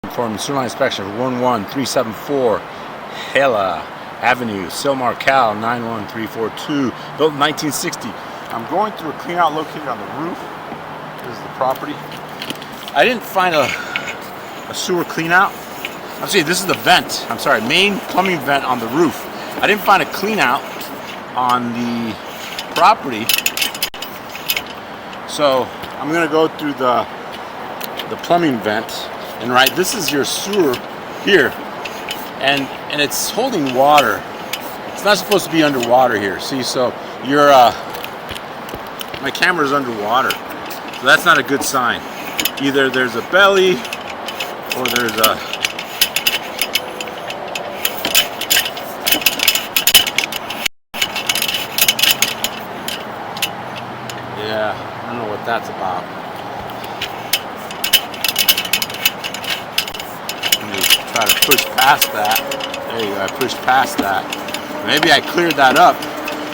Performing sewer line inspection for 11374 Hela Avenue, Silmar, Cal 91342, built in 1960. I'm going through a clean out located on the roof. This is the property. I didn't find a sewer clean out. I'm saying this is the vent. I'm sorry, main plumbing vent on the roof. I didn't find a clean out on the property. So I'm gonna go through the plumbing vent, and right, this is your sewer here, and it's holding water. It's not supposed to be underwater here. See, so your my camera's underwater, so that's not a good sign. Either there's a belly or there's a I don't know what that's about. Let me try to push past that. There you go, I pushed past that. Maybe I cleared that up,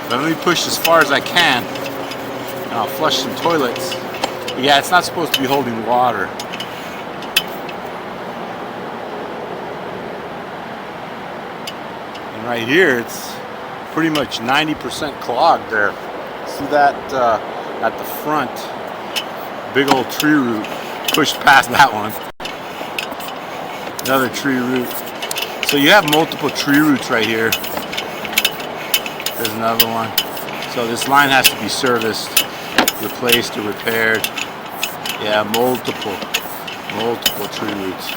but let me push as far as I can, and I'll flush some toilets. But yeah, it's not supposed to be holding water. And right here, it's pretty much 90% clogged there. See that? At the front, big old tree root pushed past that one. Another tree root. So you have multiple tree roots right here. There's another one. So this line has to be serviced, replaced, or repaired. Yeah, multiple tree roots.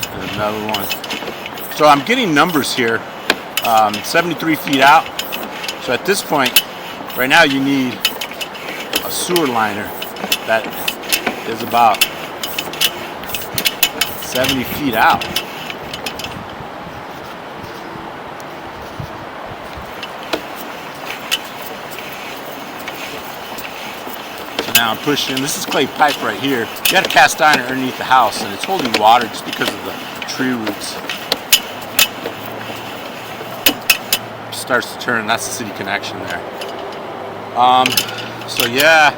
There's another one. So I'm getting numbers here. 73 feet out. So at this point, right now you need a sewer liner that is about 70 feet out. So now I'm pushing, this is clay pipe right here. You got a cast iron underneath the house, and it's holding water just because of the tree roots. Starts to turn, that's the city connection there. So yeah,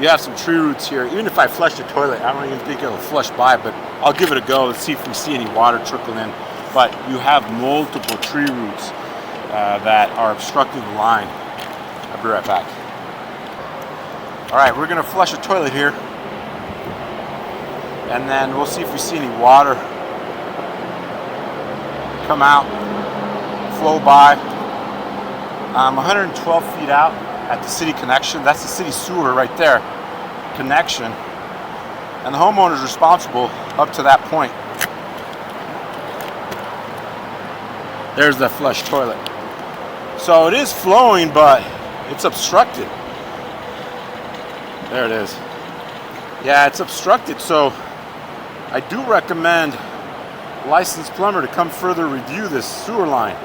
you have some tree roots here. Even if I flush the toilet, I don't even think it'll flush by, but I'll give it a go. Let's see if we see any water trickle in. But you have multiple tree roots that are obstructing the line. I'll be right back. All right, we're gonna flush a toilet here, and then we'll see if we see any water come out, flow by. 112 feet out at the city connection. That's the city sewer right there, connection. And the homeowner is responsible up to that point. There's the flush toilet. So it is flowing, but it's obstructed. There it is. Yeah, it's obstructed. So I do recommend a licensed plumber to come further review this sewer line.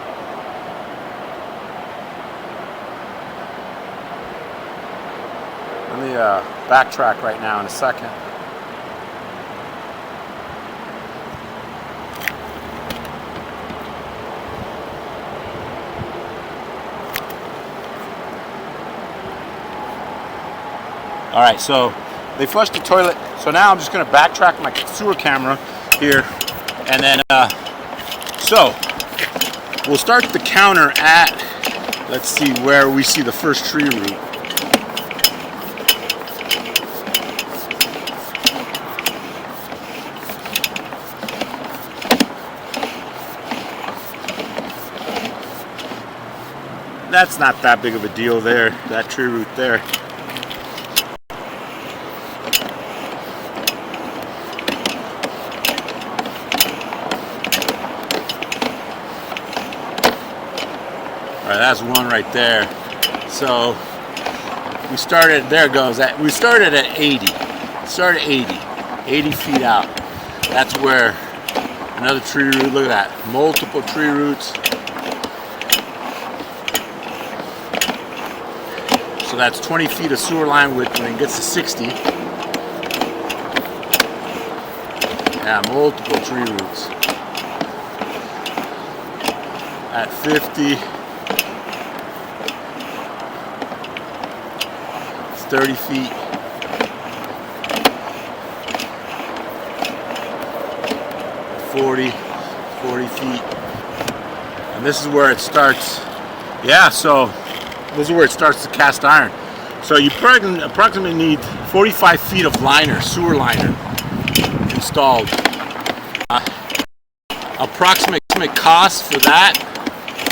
Let me backtrack right now in a second. All right, so they flushed the toilet. So now I'm just going to backtrack my sewer camera here, and then so we'll start the counter at, let's see where we see the first tree root. That's not that big of a deal there, that tree root there. All right, that's one right there. So we started, there it goes, we started at 80. Started at 80 feet out. That's where another tree root, look at that, multiple tree roots. So that's 20 feet of sewer line width when it gets to 60. Yeah, multiple tree roots. At 50. It's 30 feet. 40 feet. And this is where it starts. Yeah, so this is where it starts to cast iron. So you approximately need 45 feet of liner, sewer liner, installed. Approximate cost for that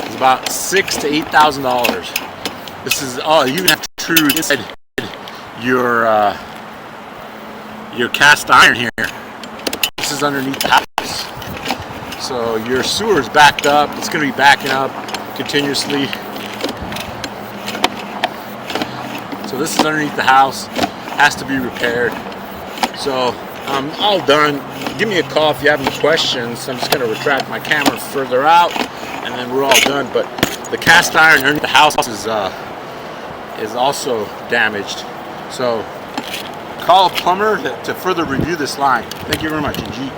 is about $6,000 to $8,000. This is you even have to intrude inside your cast iron here. This is underneath the house. So your sewer is backed up. It's going to be backing up continuously. So this is underneath the house. Has to be repaired. So I'm all done. Give me a call if you have any questions. I'm just going to retract my camera further out, and then we're all done. But the cast iron underneath the house is also damaged. So call a plumber to further review this line. Thank you very much, G.